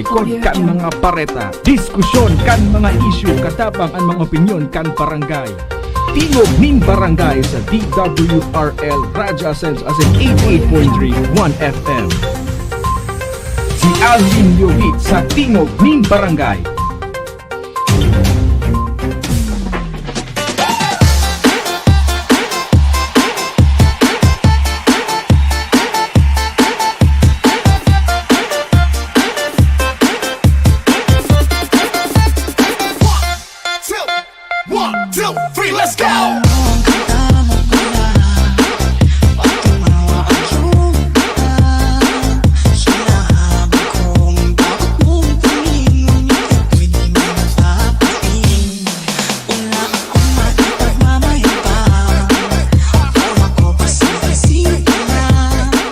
likod kan mga pareta, diskusyon kan mga isyu, katabang ang mga opinyon kan barangay. Tingog ning barangay sa DWRL Radyo Asens as in 88.3 1 FM. Si Alvin Yovit sa Tingog ning barangay.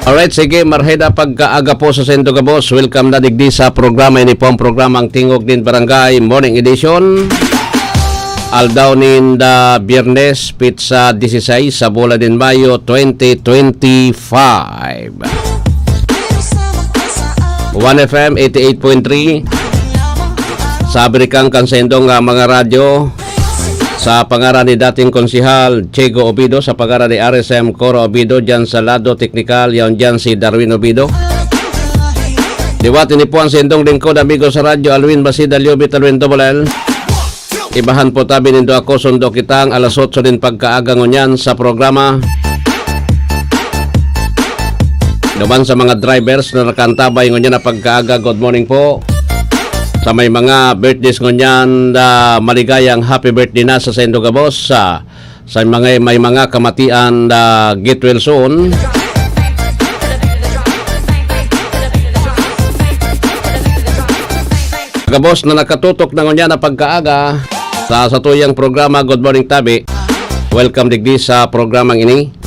Alright, sige, marheda pagkaaga po sa Sendo Gabos. Welcome na digdi sa programa ini po ang programang Tingog din Barangay Morning Edition. Aldaw ninda Biyernes, Pizza 16 sa bulan din Mayo 2025. 1FM 88.3 sa Amerikang Kansendong mga radyo. Sa pangaran ni dating konsihal Chego Obido, sa pangaran ni RSM Coro Obido, dyan sa lado teknikal, yan dyan si Darwin Obido. Diwati ni po ang sendong lingkod, amigo sa radyo, Alwin Basida, Liobit, Alwin Dobolel. Ibahan po tabi nindo ako, sundo kitang alas 8 din pagkaaga ngunyan sa programa. Naman sa mga drivers na nakantabay ngunyan na pagkaaga, good morning po. Sa may mga birthdays ngunyan, maligayang happy birthday na sa Sendo Gabos. Sa mga may mga kamatian get well soon. Gabos na nakatutok na ngunyan na pagkaaga sa tuyang programa Good Morning Tabi. Welcome digdi sa programang ini.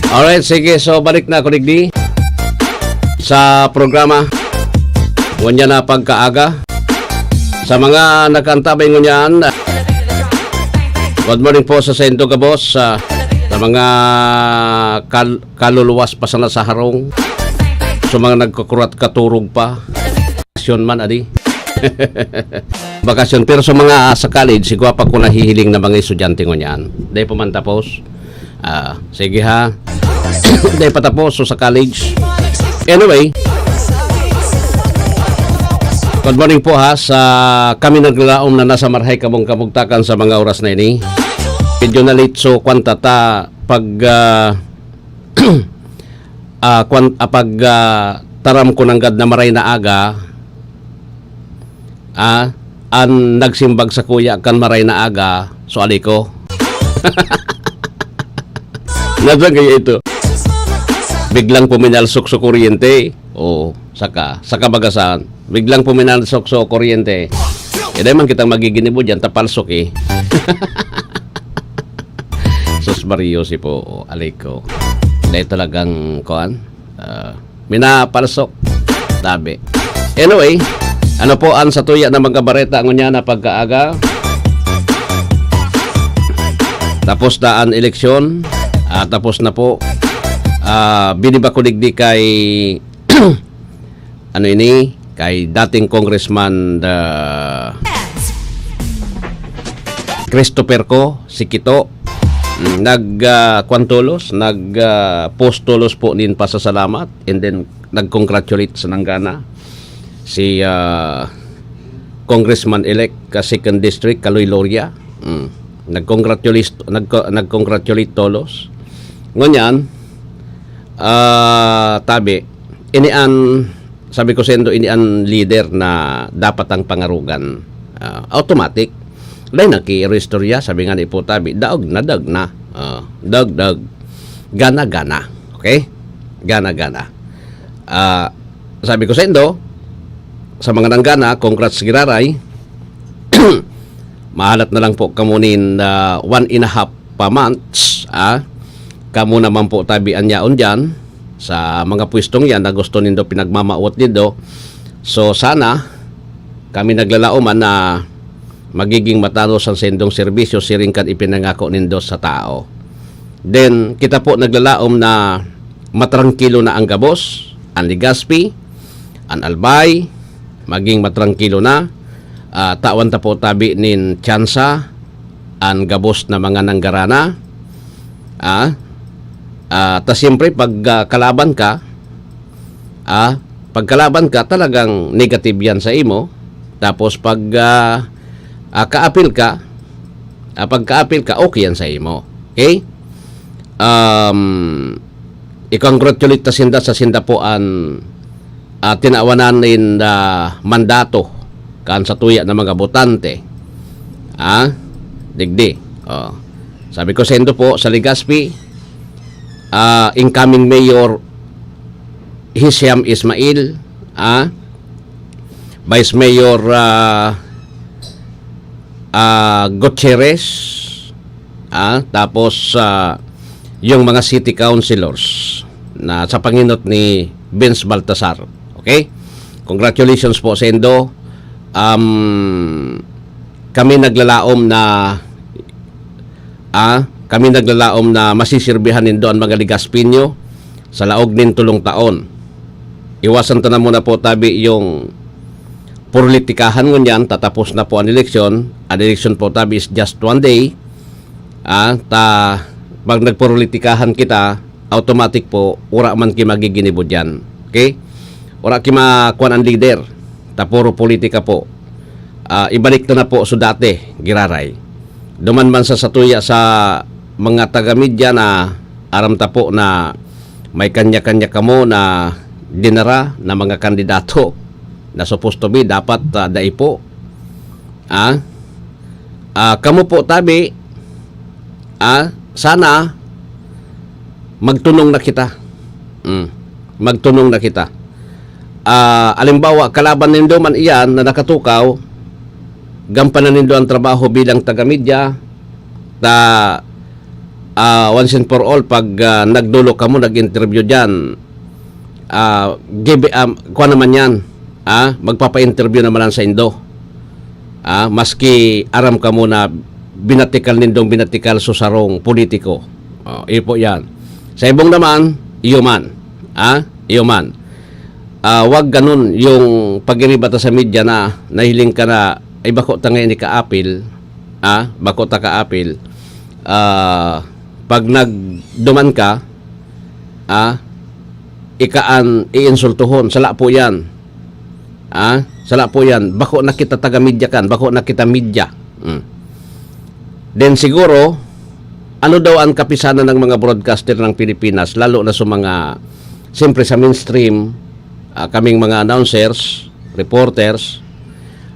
Alright, sige. So, balik na ako digdi sa programa. Ngunya na pagkaaga. Sa mga nagkantabay ngunyan, good morning po sa Sendo Gabos. Sa mga kaluluwas pa sana sa harong. Sa mga nagkakurat katurog pa. Bakasyon man, adi. Bakasyon. Pero sa mga sa college, sigwa pa ko nahihiling na mga estudyante ngunyan. Dahil po man tapos. Sige ha. Dahil patapos so sa college. Anyway, good morning po ha sa kami naglaom na nasa marhay kabong-kabugtakan sa mga oras na ini. Medyo na late so kwantata pag taram ko ng gad na maray na aga an nagsimbag sa kuya kan maray na aga so aliko. Nasa kaya ito biglang puminalsok sa kuryente o saka bagasan biglang puminalsok sa kuryente dahil man kitang magiginibo dyan tapalsok eh. Sus Mario si po aliko dahil talagang kuan minapalsok tabi. Anyway, ano po ang sa tuya na mga bareta ngunya na pagkaaga tapos na ang eleksyon. Tapos na po. Biniba ko digdi kay ano ini kay dating congressman Christopher Ko si Kito nagkwantulos post tulos po din pasasalamat and then nag-congratulate sa nanggana si congressman-elect ka 2nd District, Kaloy Loria. Nag-congratulate tolos. Ngunyan, tabi, sabi ko sendo, inian leader na dapat ang pangarugan. Automatic. Lain naki-restorya, sabi nga ni po tabi, daog na. Dag. Gana. Okay? Gana. Sabi ko sendo, sa mga nanggana, congrats giraray, mahalat na lang po kamunin 1.5 months. Kamu naman po tabi anyaon dyan sa mga pwestong yan na gusto nindo pinagmamaot nindo. So sana kami naglalaoman na magiging matanos ang sendong serbisyo siringkan ipinangako nindo sa tao. Then kita po naglalaom na matrangkilo na ang Gabos, ang Legazpi, ang Albay, maging matrangkilo na. Tawan ta po tabi nin tsansa ang Gabos na mga nanggarana. Ta siyempre pag kalaban ka, talagang negative yan sa imo. Tapos pag kaapil ka, okay yan sa imo. Okay? I-congratulate ta sinda sa sinda po ang tinawanan in mandato kan sa tuya ng mga botante. Digdi. Sabi ko sendo po sa Legazpi, incoming Mayor Hisham Ismail, Vice Mayor Gutierrez, tapos yung mga city councilors na sa panginot ni Vince Baltasar. Okay? Congratulations po sendo. Kami naglalaom na masisirbihan nindo ang mga Legazpino sa laog nin 3 taon. Iwasan ta na muna po tabi yung politikahan ngunyan, tatapos na po ang eleksyon. Ang eleksyon po tabi is just 1 day. Pag nagpolitikahan kita, automatic po, ura man ki magiginibod yan. Okay? Ura ki makuan ang leader. Puro politika po. Ibalik na po so dati, giraray. Duman man sa satuya sa mga taga-media na aram ta po na may kanya-kanya kamo na dinara na mga kandidato na supposed to be dapat daipo. Kamo po tabi, sana magtunong na kita. Magtunong na kita. Alimbawa, kalaban nindo man iyan na nakatukaw, gampanan nindo ang trabaho bilang taga-media, once and for all, pag nagdulo ka mo, nag-interview dyan, kuha naman yan, magpapa-interview naman sa indo. Maski aram ka mo na binatikal susarong politiko. Ipo yan. Sa ibong naman, iyo man. Wag ganun yung pag-iribata sa media na nahiling ka na ay bako ta ngayon ni kaapil, bako ta kaapil. Pag nagduman ka, iinsultuhon, sala po yan. Sala po yan. Bako na kita taga-media kan, bako na kita media. Then siguro, ano daw ang kapisanan ng mga broadcaster ng Pilipinas, lalo na sa mga, siyempre sa mainstream, kaming mga announcers, reporters,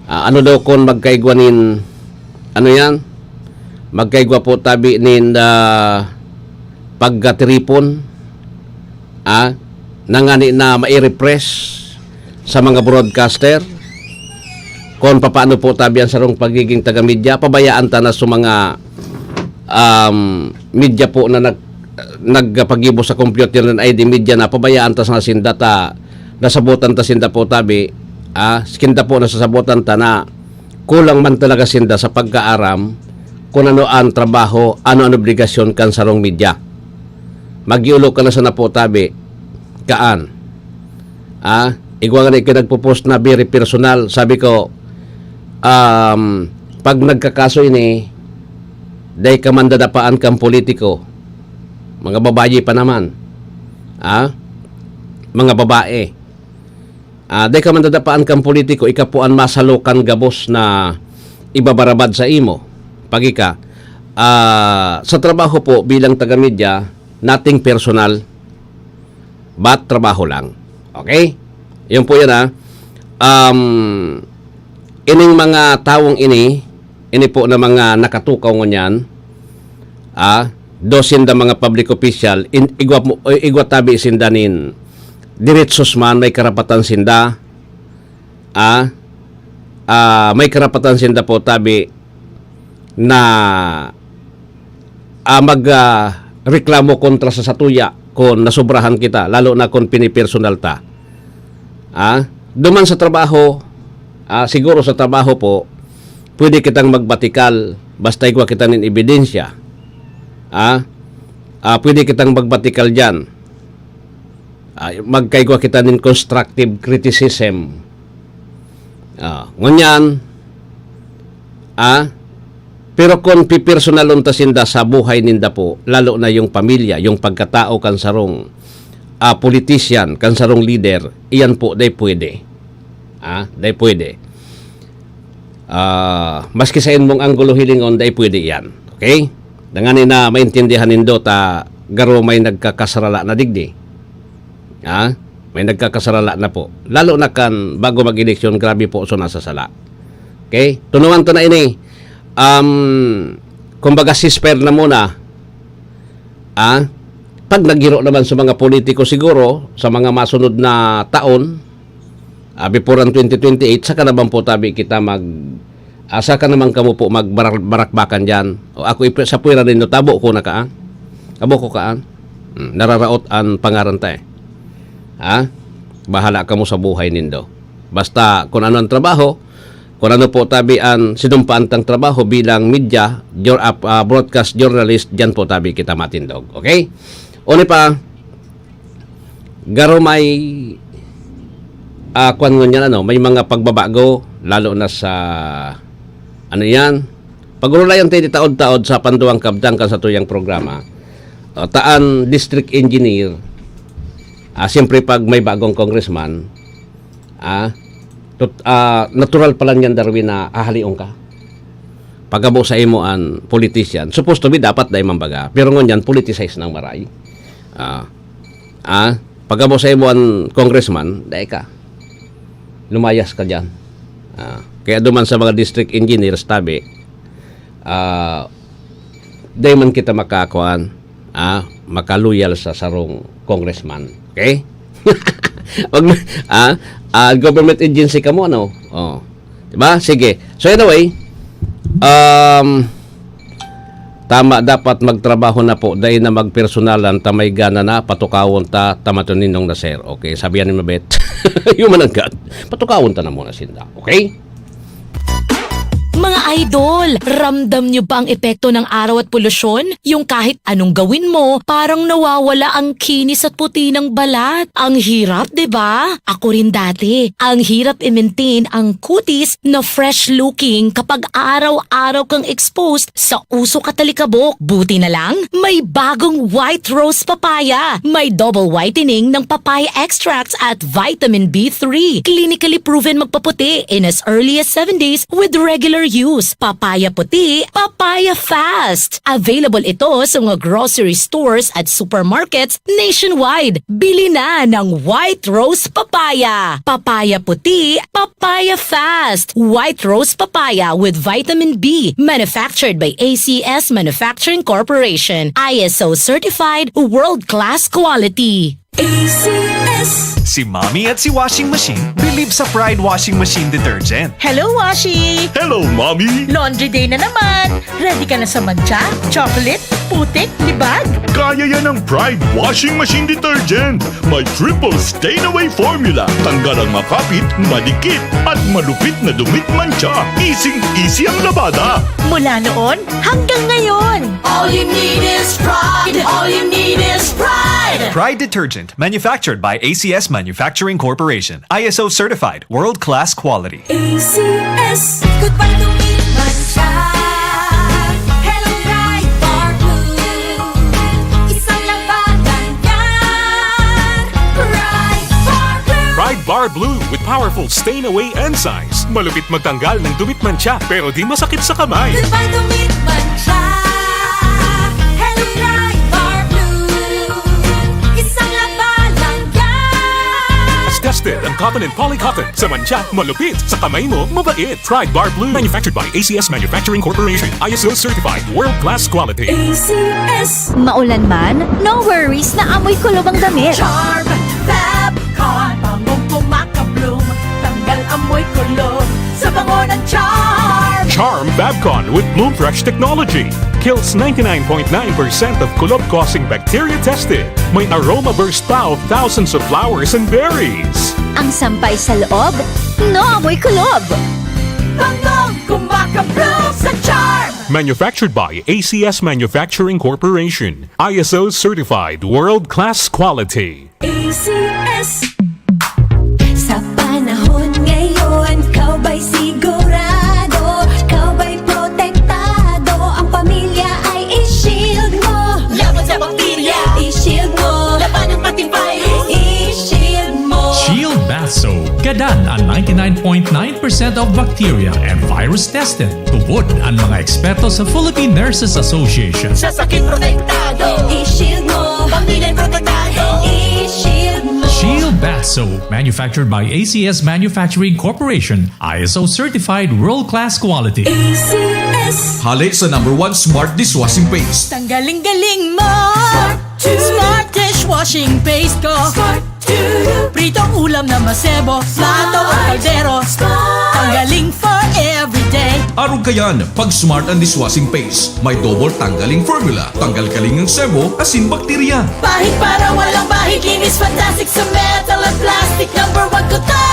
ano daw kung magkaigwanin, ano yan? Magkaigwa po tabi nin pagkatiripon, nangani na mai-repress sa mga broadcaster, kung paano po tabi ang sarong pagiging taga-media, pabayaan ta na sa mga media po na nagpagibo sa computer ng ID media na pabayaan ta sa sindata, nasabutan ta sinda po tabi, skinda po nasasabutan ta na kulang man talaga sinda sa pagkaaram kung ano ang trabaho, ano ang obligasyon kan sarong media. Magiulo ka na sa napo tabi, kaan. Igwa nga na ikinagpo-post na very personal, sabi ko, pag nagkakaso ini, day ka man dadapaan kang politiko, mga babae pa naman, mga babae, Day ka man dadapaan kang politiko, ikapuan masalukan gabos na ibabarabad sa imo. Pagi ka, sa trabaho po bilang taga-media, nothing personal, but trabaho lang. Okay? Yun po yan ining mga tawong ini po na mga nakatukaw ngunyan, dosin da mga public official, igwa tabi sindanin, diretsos man may karapatan sinda, may karapatan sinda po tabi na reklamo kontra sa satuya kung nasubrahan kita, lalo na kung pinipersonal ta. Duman sa trabaho, siguro sa trabaho po, pwede kitang magbatikal basta igwa kita nin ebidensya. Pwede kitang magbatikal dyan. Magkaigwa kita nin constructive criticism. Ngunyan, pero kung pipersonalon ta sinda sa buhay ninda po, lalo na yung pamilya, yung pagkatao kan sarong politician, kan sarong leader, iyan po, day pwede. Day pwede. Maski sa mong anggulo hilingon, day pwede yan. Okay? Danganin na maintindihan nindo ta garo may nagkakasarala na digdi. May nagkakasarala na po. Lalo na kan bago mag-eleksyon, grabe po so nasa sala. Okay? Tunungan to na ini. Kumbaga sisper na muna. Pag naggiro naman sa mga politiko siguro sa mga masunod na taon, before ang 2028, saka naman po tabi kita saka naman kamo po magbarakbakan dyan. O ako sa puwera rin, tabo ko na kaan. Tabo ko kaan. Nararaot ang pangaranta Bahala ka mo sa buhay nindo. Basta kung ano ang trabaho, kung ano po tabi ang sinumpaan tang trabaho bilang media, broadcast journalist, dyan po tabi kita matindog. Okay? Uni pa, garo may kuan ngunyan, may mga pagbabago, lalo na sa pagululayan tayo taod-taod sa panduang kabdang kan sa tuyang programa. Taan district engineer, siyempre pag may bagong congressman, natural pala niyan, Darwin, na ahaliong ka. Pagabo sa imo an politician, supposed to be dapat dahil mambaga, pero ngunyan politicize ng maray. Pagabo sa imo an congressman, dahil ka, lumayas ka dyan. Kaya duman sa mga district engineers tabi, dahil man kita makakuan, makaluyal sa sarong congressman. Okay? Government agency ka mo, ano? Diba? Sige. So anyway, tama, dapat magtrabaho na po dahil na magpersonalan, tamay gana na, patukawon ta, tamatuninong na sir. Okay, sabihan ni Mabet. Human ang God. Patukawon ta na muna sinda. Okay? Mga idol, ramdam nyo ba ang epekto ng araw at polusyon? Yung kahit anong gawin mo, parang nawawala ang kinis at puti ng balat. Ang hirap, 'di ba? Ako rin dati. Ang hirap i-maintain ang kutis na fresh looking kapag araw-araw kang exposed sa usok at talikabok. Buti na lang, may bagong White Rose Papaya. May double whitening ng papaya extracts at vitamin B3. Clinically proven magpaputi in as early as 7 days with regular use. Papaya puti, papaya fast. Available ito sa mga grocery stores at supermarkets nationwide. Bili na ng White Rose Papaya. Papaya puti, papaya fast. White Rose Papaya with vitamin B. Manufactured by ACS Manufacturing Corporation. ISO certified, world-class quality. ACS. Si Mommy at si Washing Machine believe sa Pride Washing Machine Detergent. Hello, Washi! Hello, Mommy! Laundry day na naman! Ready ka na sa mancha, chocolate, putik, libag? Kaya yan ang Pride Washing Machine Detergent. May triple stain-away formula. Tanggal ang makapit, madikit, at malupit na dumit mancha. Easy ang labada. Mula noon hanggang ngayon. All you need is pride. All you need is pride. Pride Detergent, manufactured by ACS Manufacturing Corporation. ISO certified, world-class quality. ACS. Goodbye to me, mancha. Hello, bright bar blue. Isang labanan yan. Bright bar blue. Pride Bar Blue with powerful stain-away enzymes. Malupit magtanggal ng dumit mancha pero di masakit sa kamay. Goodbye dumit mancha. Hello Pride Bar Blue. Isang labalang yan. As tested ang cotton and polycotton. Sa mancha, malupit. Sa kamay mo, mabait. Pride Bar Blue. Manufactured by ACS Manufacturing Corporation. ISO certified. World-class quality. ACS. Maulan man, no worries na amoy kulob ang damit. Charm, Fabcon, bangong pumakabloom, tanggal amoy kulo sa bango ng charm. Charm Babcon with Bloom Fresh technology. Kills 99.9% of kulob-causing bacteria tested. May aroma burst pa of thousands of flowers and berries. Ang sampay sa loob, no amoy kulob. Bangong kumakabloom sa charm. Manufactured by ACS Manufacturing Corporation. ISO certified. World-class quality. ACS. Sa panahon ngayon, kau ba'y sigurado? Kau ba'y protektado? Ang pamilya ay i-shield mo. Laban sa bakterya, I-shield mo. laban ng pating virus. I-shield mo. Shield Bath Soap. Gadan ang 99.9% of bacteria and virus tested. Tubod ang mga eksperto sa Philippine Nurses Association. Sa sakit protektado, I-shield mo. pamilya protektado. I-shield mo. Shield Bath Soap. Manufactured by ACS Manufacturing Corporation. ISO certified world-class quality. ACS. Hali sa #1 Smart Dishwashing Paste. Tanggaling-galing mo. Smart dishwashing paste ko. Pritong ulam na masebo, plato o kaldero. Tanggaling for everyday. Arog kayan, pag Smart and Dishwashing Paste, may double tanggaling formula. Tanggal kaling ng sebo, asin bakterya. Bahid para walang bahid, linis fantastic sa metal at plastic. #1 ko to.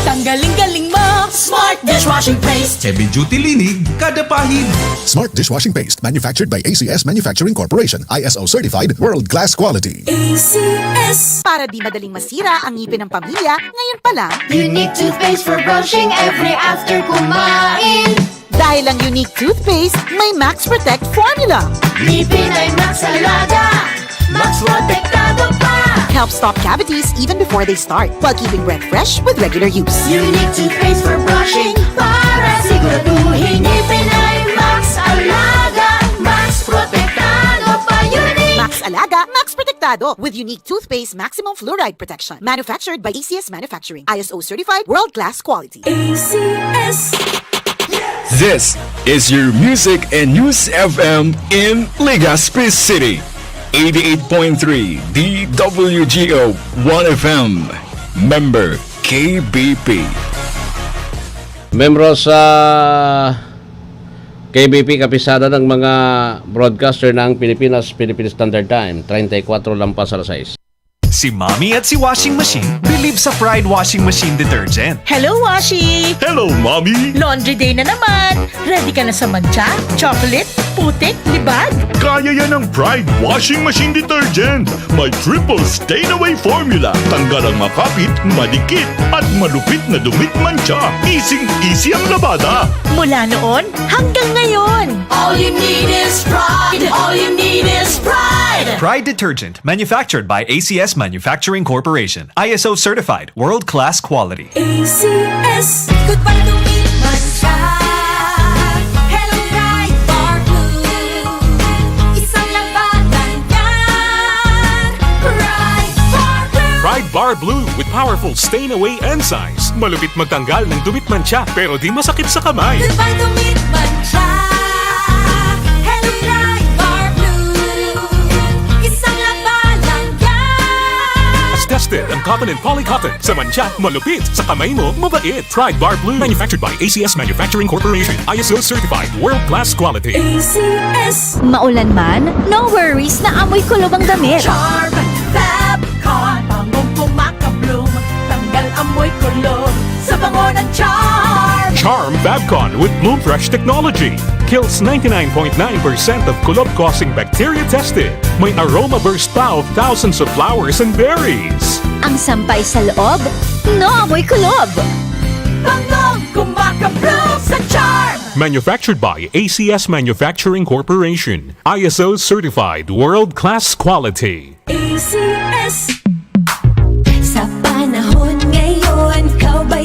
Tanggaling-galing mo. Smart dishwashing paste. Heavy duty linig, kada pahid. Smart Dishwashing Paste, manufactured by ACS Manufacturing Corporation. ISO certified, world-class quality. ACS. Para di madaling masira ang ngipin ng pamilya, ngayon pa lang, Unique toothpaste for brushing every after kumain. dahil ang unique toothpaste, may Max Protect formula. Ngipin ay Max Alaga. Max protektado pa. Helps stop cavities even before they start, while keeping breath fresh with regular use. Unique toothpaste for brushing para siguraduhin ngipin ay Max Alaga. Max protektado pa. Unique. Max Alaga, Max Protectado with unique toothpaste maximum fluoride protection. Manufactured by ACS Manufacturing. ISO certified, world-class quality. ACS. This is your Music and News FM in Legazpi City. 88.3 DWGO 1FM. Member KBP. Membro sa KBP, kapisada ng mga broadcaster ng Pilipinas, Philippine Standard Time, 34 lampas alas 6. Si Mommy at si Washing Machine believe sa Pride Washing Machine Detergent. Hello, Washi! Hello, Mommy! Laundry day na naman. Ready ka na sa mancha, chocolate, putik, libag? Kaya yan ang Pride Washing Machine Detergent. May triple stain-away formula. Tanggal ang makapit, madikit, at malupit na dumit mancha. Easy ang labada. Mula noon hanggang ngayon. All you need is pride. All you need is pride. Pride Detergent, manufactured by ACS Manufacturing Corporation. ISO certified, world-class quality. ACS. Goodbye dumit mancha. Hello Pride Bar Blue. Isang labanan yan. Pride Bar Blue. Pride Bar Blue with powerful stain-away enzymes. Malupit magtanggal ng dumit mancha pero di masakit sa kamay. Goodbye dumit mancha. Hello Pride Bar Blue. Isang labanan yan. As tested ang cotton and polycotton. Sa mancha, malupit. Sa kamay mo, mabait. Pride Bar Blue. Manufactured by ACS Manufacturing Corporation. ISO certified. World-class quality. ACS. Maulan man, no worries na amoy kulob ang damit. Charm, Fabcon, bangong pumakabloom, tanggal amoy kulo sa bango ng charm. Charm Babcon with Bloom Fresh technology. Kills 99.9% of kulob-causing bacteria tested. May aroma burst pa of thousands of flowers and berries. Ang sampay sa loob, no amoy kulob. Bangong kumakabloom sa charm. Manufactured by ACS Manufacturing Corporation. ISO certified. World-class quality. ACS. Sa panahon ngayon, kau ba'y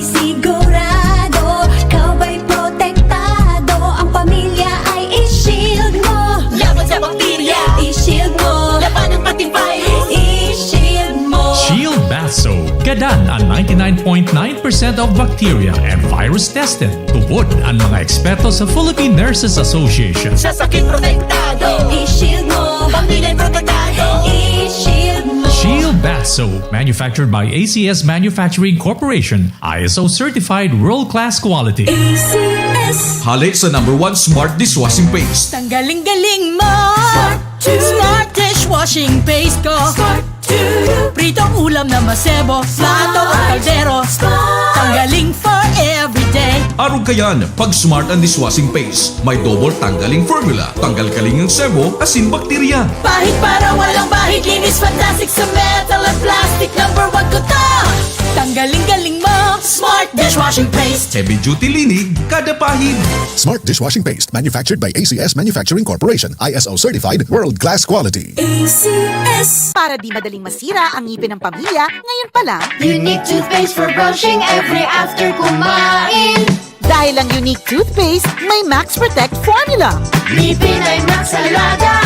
99.9% of bacteria and virus tested. Tubod ang mga eksperto sa Philippine Nurses Association. Sa sakit protektado, i-shield mo. Pamilya protektado, i-shield mo. Shield Bath Soap, manufactured by ACS Manufacturing Corporation, ISO certified world-class quality. ACS. Halik sa #1 Smart Dishwashing Paste. Tanggaling-galing mo. Smart dishwashing paste ko. Pritong ulam na masebo, plato o kaldero. Tanggaling for everyday. Araw kayan, pag Smart and Dishwashing Paste, may double tanggaling formula. Tanggal kaling ng sebo, asin bakterya. Bahid para walang bahid, linis fantastic sa metal at plastic. #1 ko to. Tanggaling-galing mo. Smart dishwashing paste. Heavy duty linig, kada pahid. Smart Dishwashing Paste, manufactured by ACS Manufacturing Corporation. ISO certified, world-class quality. ACS. Para di madaling masira ang ngipin ng pamilya, ngayon pa lang, Unique toothpaste for brushing every after kumain. dahil ang unique toothpaste, may Max Protect formula. Ngipin ay Max Alaga,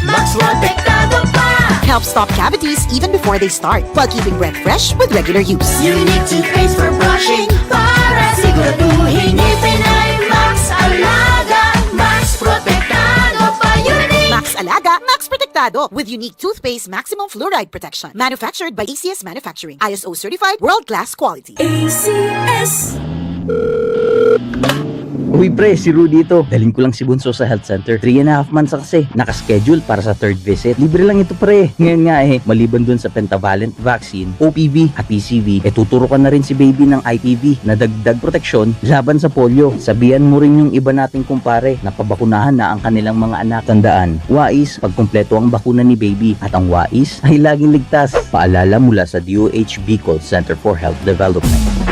Max Protektado pa. Helps stop cavities even before they start, while keeping breath fresh with regular use. Unique toothpaste for brushing para siguraduhin ngipin ay Max Alaga, Max Protektado pa. Unique. Max Alaga, Max Protectado with unique toothpaste maximum fluoride protection. Manufactured by ACS Manufacturing. ISO certified, world-class quality. ACS. Uy pre, si Rudy ito. Daling ko lang si Bunso sa health center. 3.5 months na kasi. Nakaschedule para sa third visit. Libre lang ito pre. Ngayon nga maliban dun sa pentavalent vaccine, OPV at PCV, tuturo ka na rin si baby ng IPV na dagdag proteksyon laban sa polio. Sabihan mo rin yung iba nating kumpare na pabakunahan na ang kanilang mga anak. Tandaan, wais pag kumpleto ang bakuna ni baby. At ang wais ay laging ligtas. Paalala mula sa DOH Bicol Center for Health Development.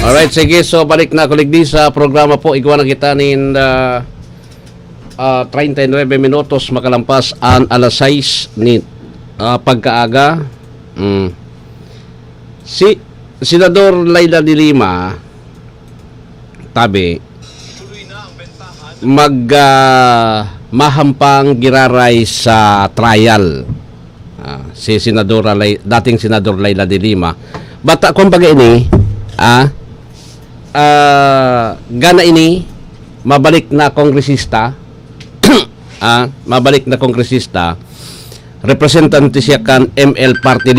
Alright, sige. So, balik na kuligdi sa programa po. Iguan na kita nin 39 minutos makalampas ang alas 6 ni pagkaaga. Si Senador Laila de Lima tabi mahampang giraray sa trial. Si dating Senador Laila de Lima. Bata kumbaga ini gana ini mabalik na kongresista representante siya kan ML party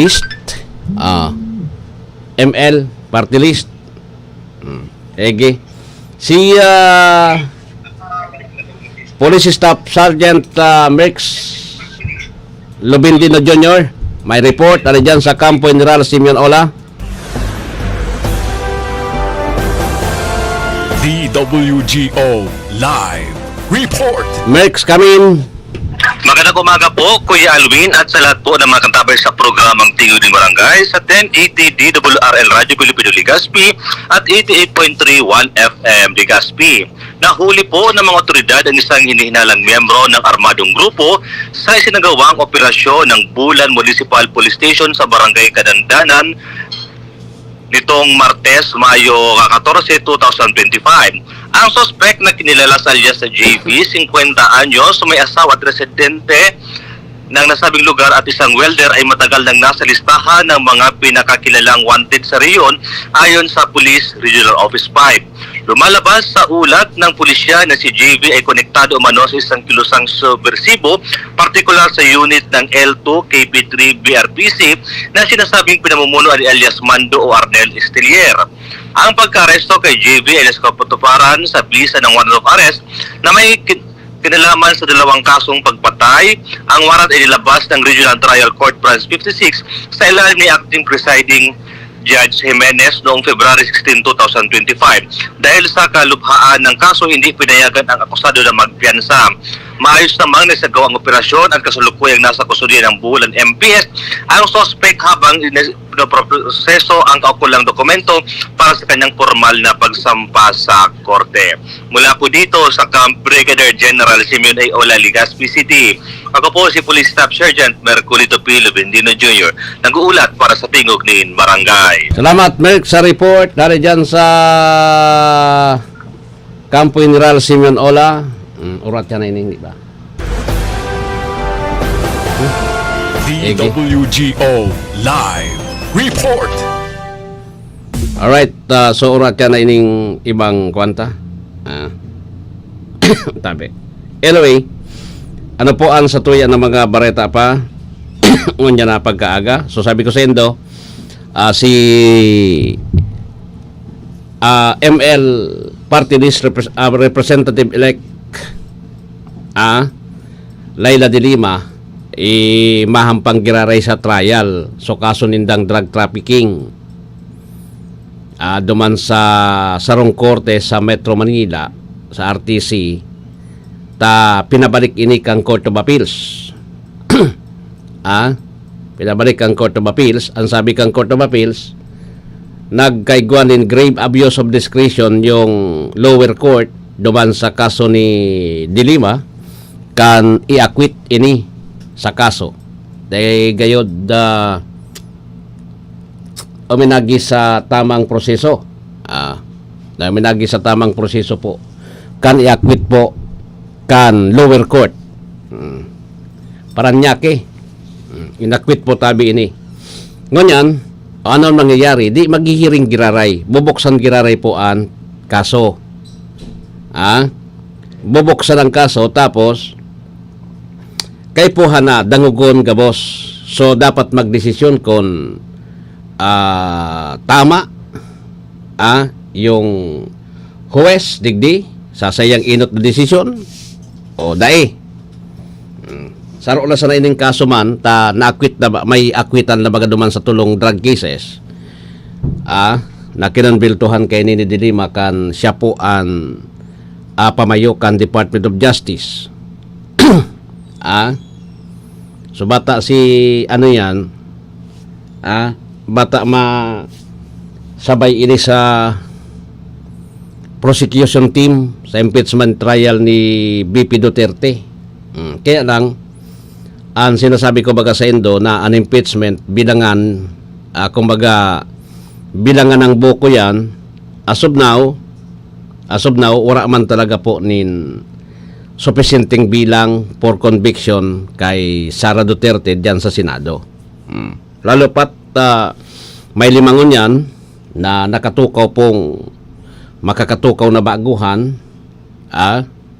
list ege si Police Staff Sergeant Merx Lubindino Jr. may report ano dyan sa Campo General Simeon Ola. DWGO Live Report. Merx, come in. Magandang umaga po, Kuya Alwin, at sa lahat po ng mga kantabay sa programang Tingog ng Barangay sa 1080 DWRL Radio Pilipino Legazpi at 88.31 FM Legazpi. Nahuli po ng mga otoridad ang isang hinihinalang miyembro ng armadong grupo sa isinagawang operasyon ng Bulan Municipal Police Station sa Barangay Kadandanan nitong Martes, Mayo 14, 2025. Ang suspect na kinilala sa alias sa JV, 50 anyos, may asawa at residente ng nasabing lugar at isang welder ay matagal nang nasa listahan ng mga pinakakilalang wanted sa reyon ayon sa Police Regional Office 5. Lumalabas sa ulat ng pulisya na si JV ay konektado umano sa isang kilusang subversibo, partikular sa unit ng L2 KP3 BRPC na sinasabing pinamumuno ni alias Mando o Arnel Estelier. Ang pagka-aresto kay JV ay naskapatuparan sa bisa ng warrant of arrest na may kinalaman sa dalawang kasong pagpatay. Ang warrant ay nilabas ng Regional Trial Court Branch 56 sa ilalim ni Acting Presiding Judge Jimenez noong February 16, 2025. Dahil sa kalubhaan ng kaso, hindi pinayagan ang akusado na magpiyansa. Maayos namang nasagawa ang operasyon at kasalukuyang nasa kustudiya ng Bulan MPS ang suspect habang proseso ang kaukulang dokumento para sa kanyang formal na pagsampa sa korte. Mula po dito sa Camp Brigadier General Simeon A. Ola, Legazpi City. Ako po si Police Staff Sergeant Merculito Pilo Bendino Jr. nag-uulat para sa Tingog Nin Barangay. Salamat, Merc, sa report. Dari dyan sa Campo General Simeon Ola. Urat yan na ini, di ba? DWGO Live Report. Alright, so urat yan na ining ibang kwanta. Tabi. Anyway, ano po ang sa tuya ng mga bareta pa? Ngunya na pagkaaga. So sabi ko sa Indo, si ML Party List Representative-elect Laila de Lima mahampang giraray sa trial so kaso nindang drug trafficking duman sa Sarong Korte sa Metro Manila sa RTC pinabalik ini kang Court of Appeals. Pinabalik kang Court of Appeals. Ang sabi kang Court of Appeals, nagkaiguan in grave abuse of discretion yung lower court duman sa kaso ni de Lima kan i-acquit ini sa kaso. Dahil gayod uminagi sa tamang proseso. Uminagi sa tamang proseso po. Kan i-acquit po kan lower court. Paranaque. In-acquit po tabi ini. Ngunyan, ano nangyayari? Di maghihiring giraray. Bubuksan giraray po ang kaso. Bubuksan ang kaso tapos kay po na dangugon gabos. So dapat magdesisyon kung tama yung huwes digdi sasayang inot na desisyon o dae. Saro na sa ining kaso man na-acquit na may acquitan na baga duman sa tulong drug cases. Na kinanbiltuhan kay ni de Lima kan siya po ang pamayo kan Department of Justice. So bata si ano yan bata sabay ini sa prosecution team sa impeachment trial ni BP Duterte. Kaya lang ang sinasabi ko baga sa Indo na an impeachment bilangan kumbaga bilangan ng buko yan as of now wala man talaga po nin sufficienting bilang for conviction kay Sara Duterte diyan sa Senado. Lalo pat may limangon yan na nakatukaw pong makakatukaw na baguhan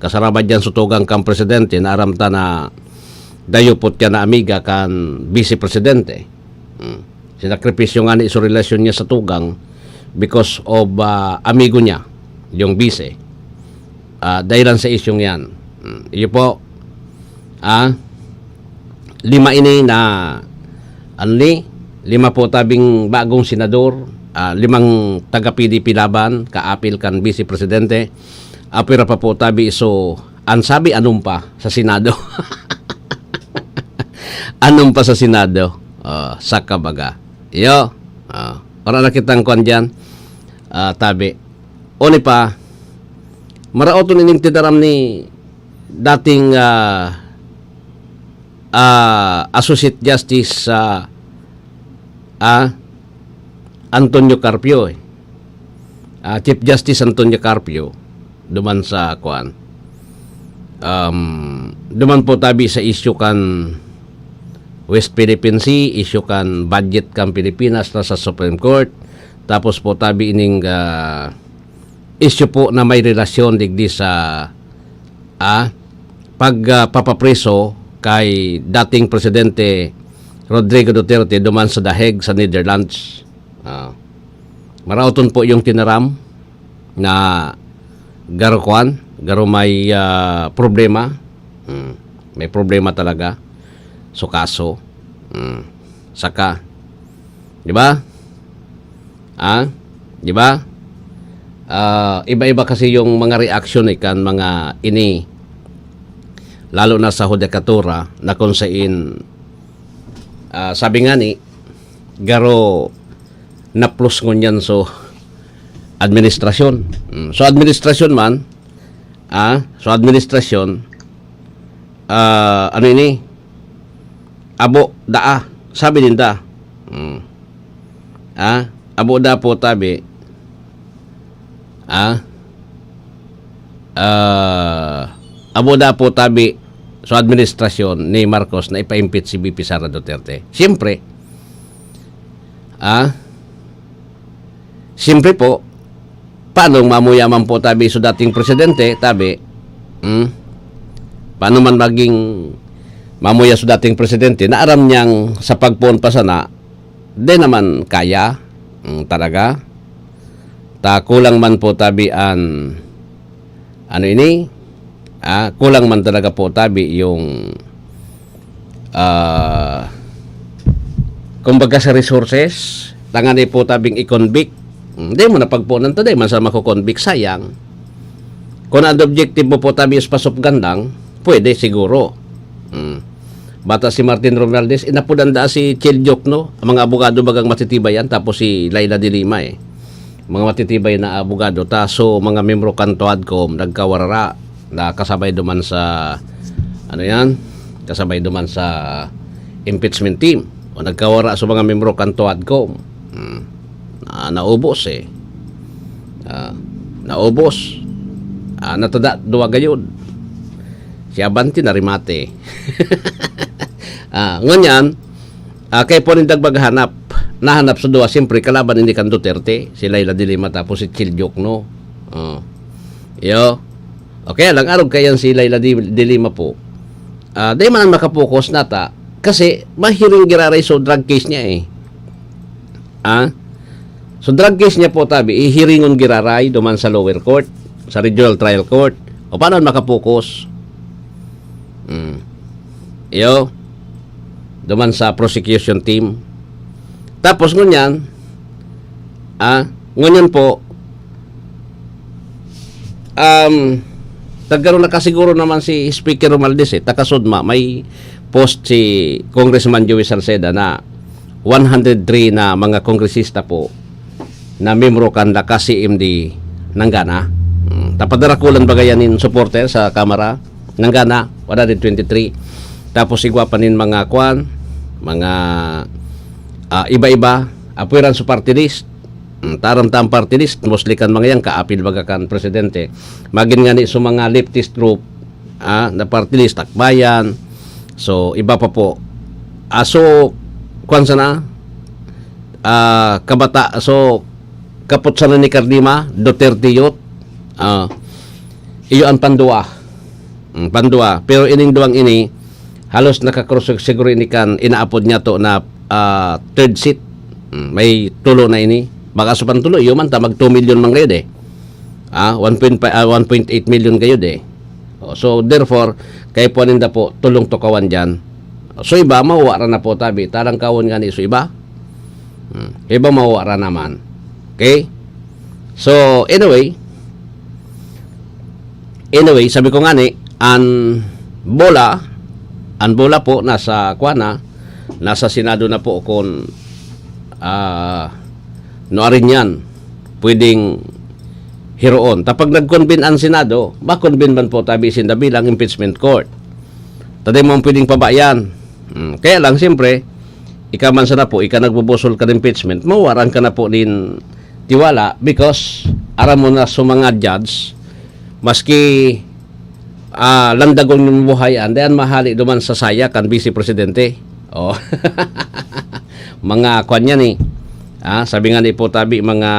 kasaraba diyan sutugang kang presidente na aramta na dayupot yan na amiga kan vice presidente. Sinakripisyo nga ni iso relasyon niya sa tugang because of amigo niya yung vice. Dahilan sa isyong yan. Iyo po, 5 ini na, 5 po tabing bagong senador, 5 taga-PDP laban, kaapil kan Vice Presidente, apira pa po tabi iso, ansabi anong pa sa Senado. Anong pa sa Senado? Sa kabaga. Iyo, para nakitang kwan dyan, tabi. Oni pa, maraoto nining tinaram ni dating Associate Justice Antonio Carpio Chief Justice Antonio Carpio duman sa kuan duman po tabi sa issue kan West Philippine Sea, issue kan budget kan Pilipinas na sa Supreme Court, tapos po tabi ining issue po na may relasyon digdi sa pagpapapreso kay dating Presidente Rodrigo Duterte duman sa The Hague sa Netherlands. Marauton po yung tinaram na garo may problema. May problema talaga so kaso. Saka, di ba? Di ba? Iba-iba kasi yung mga reaction kan mga ini, lalo na sa hudikatura na kung saan sabi nga ni garo na plus ngunyan so administrasyon. So administrasyon man, so administrasyon, ano ini, abo daa, sabi din da. Abo da po tabi, abo da po tabi sa administrasyon ni Marcos na ipa-impeach si VP Sara Duterte. Siyempre, siyempre po, paano mamuyaman po tabi sa dating presidente, tabi, paano man maging mamuya sa dating presidente, na aram niyang sa pagpuon pa sana, di naman kaya, talaga. Ta kulang man po tabi ano ini, kulang man talaga po tabi yung kumbaga sa resources, tangani po tabing i-convict. Hindi mo na pagpunan taday man sa mako-convict, sayang. Kung ang objective mo po tabi is pasupgan lang, pwede siguro. Bata si Martin Romualdez, inapudan da si Chiljok, no? Ang mga abogado bagang matitibay yan, tapos si Laila de Lima mga matitibay na abogado, taso mga membro kanto ADCOM nagkawarara na kasabay duman sa kasabay duman sa impeachment team o nagkawara sa mga membro kanto ADCOM. Naubos naubos, natada duwa gayud si Abanti na rimate. Ngunyan, kay po rin dagbaghanap, nahanap sa duwa, siyempre kalaban hindi kan Duterte, si Laila de Lima tapos si Chiljok, no? Okay, lang arog kayan si Laila de Lima po. Di man makapokus nata, kasi mahiring giraray so drug case niya So drug case niya po tabi, ihiringon giraray duman sa lower court, sa regional trial court. O paano makapokus? Duman sa prosecution team. Tapos ngunyan, ngunyan po, nagkaroon na kasiguro naman si Speaker Romualdez takasudma, may post si Congressman Joey Salceda na 103 na mga kongresista po na membro kan la CMD nanggana. Tapadarakulan bagayanin supporter sa Kamara nanggana 123. Tapos igwapanin mga kwan, mga iba-iba apuiran sa party list. Taram-tam party list, mostly kan mga yan kaapil baga kan presidente. Magin nga ni so mga leftist group na party list, Takbayan. So iba pa po. So kwan sana kabata, so kapot sana ni Cardima Duterte Youth, iyo ang pandua. Pero ining duwang ini halos nakakross siguro ini kan inaapod niya to na third seat. May tulo na ini. Baka sa pantulo, iyo man ta mag 2 million man kayo 1.8 million kayo So therefore, kay po ninda po tulong tukawan dyan. So iba, mawara na po tabi. Tarang kawon nga ni so iba. Iba mawara naman. Okay? So anyway, sabi ko nga ni, ang bola po nasa Kwana, nasa Senado na po kung noarin yan pwedeng hiroon. Tapag nag-convene ang Senado, makonvene man po tabi sinda bilang impeachment court. Taday mo pwedeng pabayan. Kaya lang siyempre, ika man sana po, ika nagbubusol ka ng impeachment, mawaran ka na po din tiwala because aram mo na sa mga judge, maski landagong ng buhayan, dayan mahali duman sa saya kan vice presidente. Mga kwan yan sabi nga ni po tabi, mga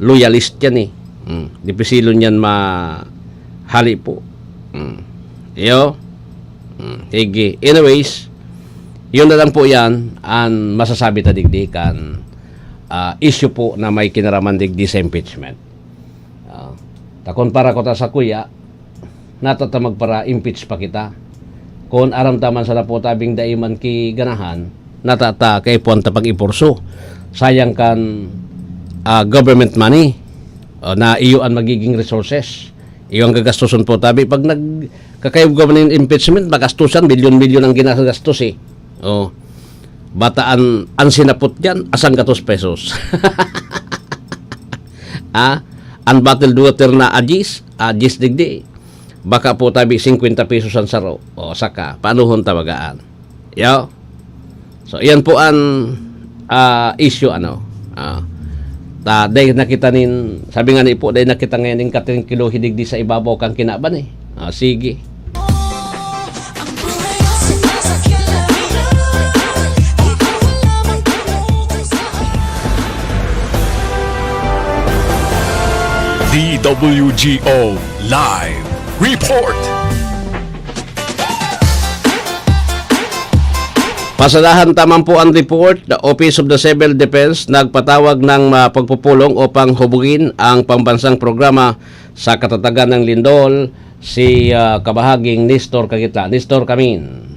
loyalist yan di pisilon yan mahali po. Higi. Anyways, yun na lang po yan ang masasabi ta digdikan issue po na may kinaraman digdi sa impeachment. Takon para ko ta sa kuya, natatamag para impeach pa kita. Kung aram taman sa po tabing daiman ki ganahan, natata kay puwan tapag ipurso. Sayang kan government money na iyo ang magiging resources. Iyo ang gagastusan po tabi. Pag nagkakayog government impeachment, magastusan, milyon-milyon ang ginagastos eh. Bataan ang sinapot dyan, asang gatos pesos. Ang battle water na ajis digdi. Baka po tabi 50 pesos ang saro. Saka, panuhon tawagaan. Yo. So, yan po ang issue, dahil nakita sabi nga ni po, dahil nakita ngayon yung 10 kilo hidigdi sa ibabaw kang kinaban eh. Sige. DWGO Live Report. Pasadahan tamang po ang report. The Office of the Civil Defense nagpatawag ng pagpupulong upang hubugin ang pambansang programa sa katatagan ng lindol si kabahaging Nestor Kagitla. Nestor Camin.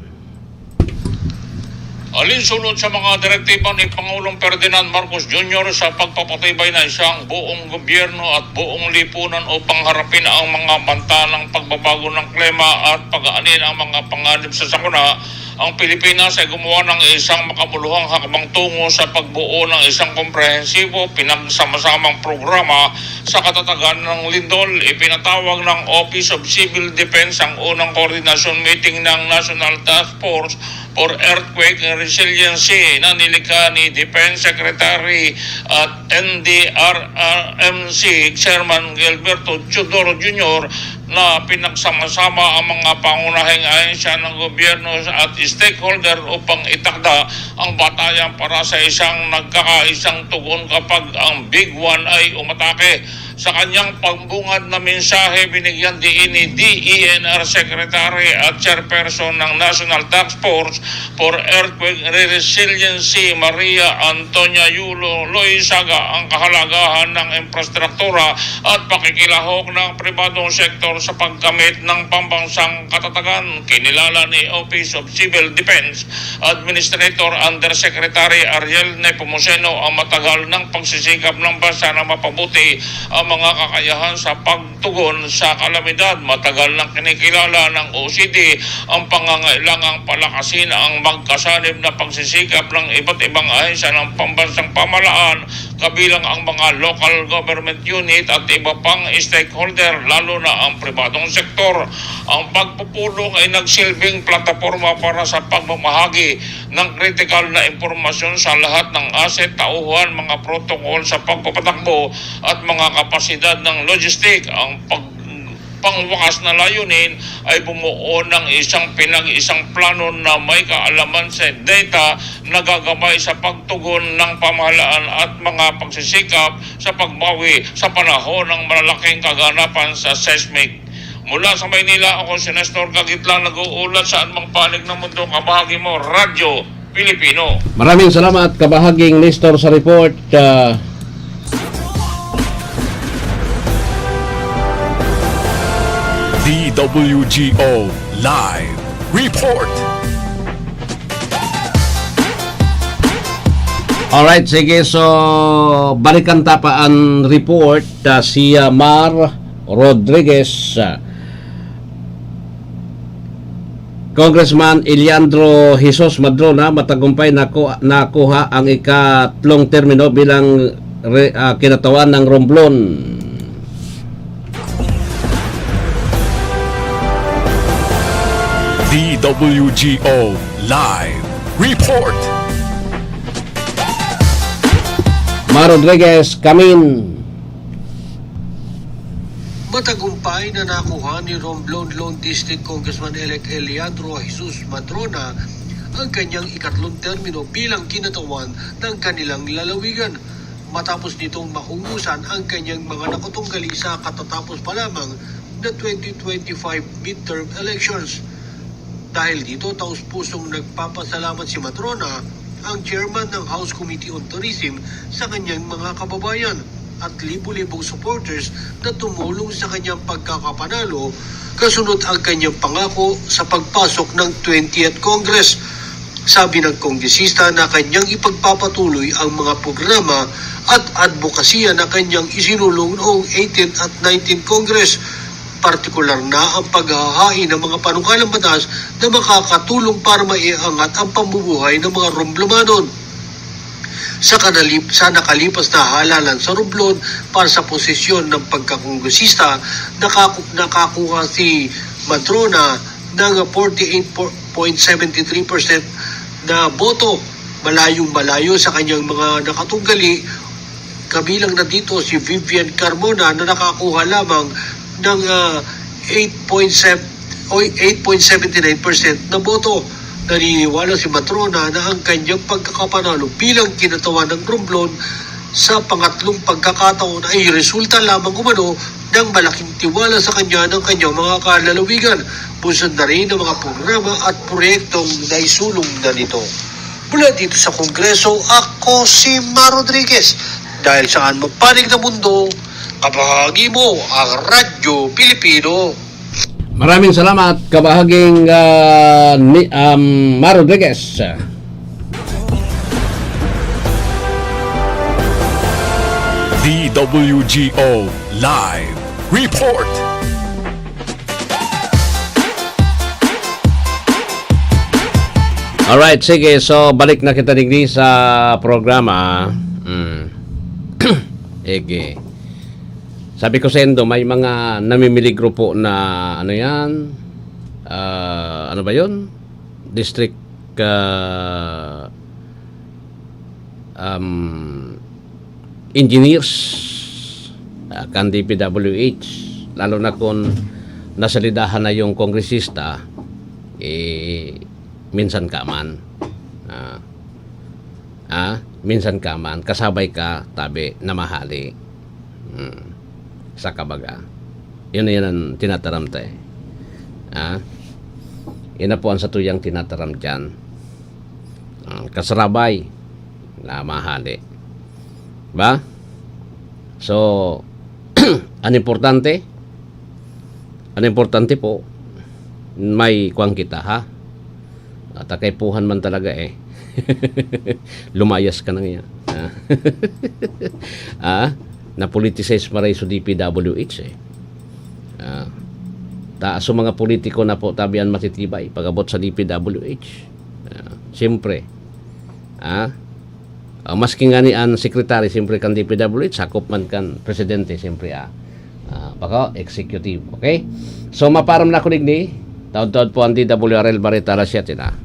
Alinsunod sa mga direktiba ni Pangulong Ferdinand Marcos Jr. sa pagpapatibay na isang buong gobyerno at buong lipunan upang harapin ang mga banta ng pagbabago ng klima at pag-aanin ang mga panganib sa sakuna, ang Pilipinas ay gumawa ng isang makabuluhang hakbang tungo sa pagbuo ng isang komprehensibo pinagsama-samang programa sa katatagan ng lindol. Ipinatawag ng Office of Civil Defense ang unang coordination meeting ng National Task Force for Earthquake Resiliency na nilikha ni Defense Secretary at NDRRMC Chairman Gilberto Teodoro Jr. na pinagsama-sama ang mga pangunahing ahensya ng gobyerno at stakeholder upang itakda ang batayan para sa isang nagkakaisang tugon kapag ang Big One ay umatake. Sa kanyang pagbungad na mensahe, binigyan din ni DENR Secretary at Chairperson ng National Task Force for Earthquake Resiliency Maria Antonia Yulo Loizaga ang kahalagahan ng infrastruktura at pakikilahok ng pribadong sektor sa paggamit ng pambansang katatagan. Kinilala ni Office of Civil Defense Administrator Undersecretary Ariel Nepomuceno ang matagal ng pagsisikap ng bansa na mapabuti ang mga kakayahan sa pagtugon sa kalamidad. Matagal nang kinikilala ng OCD ang pangangailangang palakasin ang magkasanib na pagsisikap ng iba't ibang ahensya ng pambansang pamahalaan, kabilang ang mga local government unit at iba pang stakeholder, lalo na ang pribadong sektor. Ang pagpupulong ay nagsilbing plataforma para sa pagmamahagi ng critical na impormasyon sa lahat ng asset, tauhan, mga protocol sa pagpapatakbo at mga kapasidad ng logistik. Ang pangwakas na layunin ay bumuo ng isang plano na may kaalaman sa data na gagabay sa pagtugon ng pamahalaan at mga pagsisikap sa pagbawi sa panahon ng malalaking kaganapan sa seismic. Mula sa Maynila, ako si Nestor Kagitla, nag-uulat sa anumang panig ng mundo. Kabahagi mo, Radyo Pilipino. Maraming salamat, kabahaging Nestor, sa report. DWGO Live Report. Alright, sige. So, balikan tapaan report si Mar Rodriguez. Congressman Eliandro Jesus Madrona matagumpay nakuha ang ikatlong termino bilang kinatawan ng Romblon. DWGO Live Report. Mar Rodriguez, Camin. Matagumpay na nakuha ni Romblon Lone District Congressman-elect Eliandro Jesus Madrona ang kanyang ikatlong termino bilang kinatawan ng kanilang lalawigan matapos nitong mahungusan ang kanyang mga nakatunggali sa katatapos pa lamang na 2025 midterm elections. Dahil dito, taus-pusong nagpapasalamat si Madrona, ang chairman ng House Committee on Tourism, sa kanyang mga kababayan at libu-libong supporters na tumulong sa kanyang pagkakapanalo kasunod ang kanyang pangako sa pagpasok ng 20th Congress. Sabi ng kongresista na kanyang ipagpapatuloy ang mga programa at advokasya na kanyang isinulong noong 18 at 19 Congress, partikular na ang paghahain ng mga panukalang batas na makakatulong para maiangat ang pamumuhay ng mga Romblomanon. Sa nakalipas na halalan sa Romblon para sa posisyon ng pagkakongresista, nakakuha si Madrona ng 48.73% na boto, malayong-malayo sa kanyang mga nakatunggali. Kabilang na dito si Vivian Carmona na nakakuha lamang ng 8.79% na boto. Naniniwala si Matrona na ang kanyang pagkakapanalo bilang kinatawan ng Romblon sa pangatlong pagkakataon ay resulta lamang umano ng malaking tiwala sa kanya ng kanyang mga kalalawigan. Bunsod na rin ng mga programa at proyektong naisulong na nito. Mula dito sa Kongreso, ako si Ma Rodriguez. Dahil saan magpanig na mundo, kabahagi mo ang Radyo Pilipino. Maraming salamat, kabahaging Ma Rodriguez. DWGO Live Report. Alright, sige. So, balik na kita digdi sa programa. Ege. Sabi ko sa Endo, may mga namimiligro po na ano yan? Ano ba yun? District engineers kan DPWH, lalo na kung nasalidahan na yung kongresista, minsan ka man minsan ka man kasabay ka tabi na mahali sa kabaga. Yun na yan ang tinataram tayo. Yun na po ang satuyang tinataram dyan. Kasarabay na mahali. Ba? So, ang importante po, may kuwang kita, ha? At akaipuhan man talaga lumayas ka na nga. Na-politicize maray sa DPWH taas o mga politiko na po tabian matitibay pag-abot sa DPWH. Siyempre, maski nga ni ang sekretary, siyempre kan DPWH, sakop man kan presidente, siyempre baka executive. Okay? So, maparam na kunig ni taod-taod po ang DWRL Barita Rasyatina.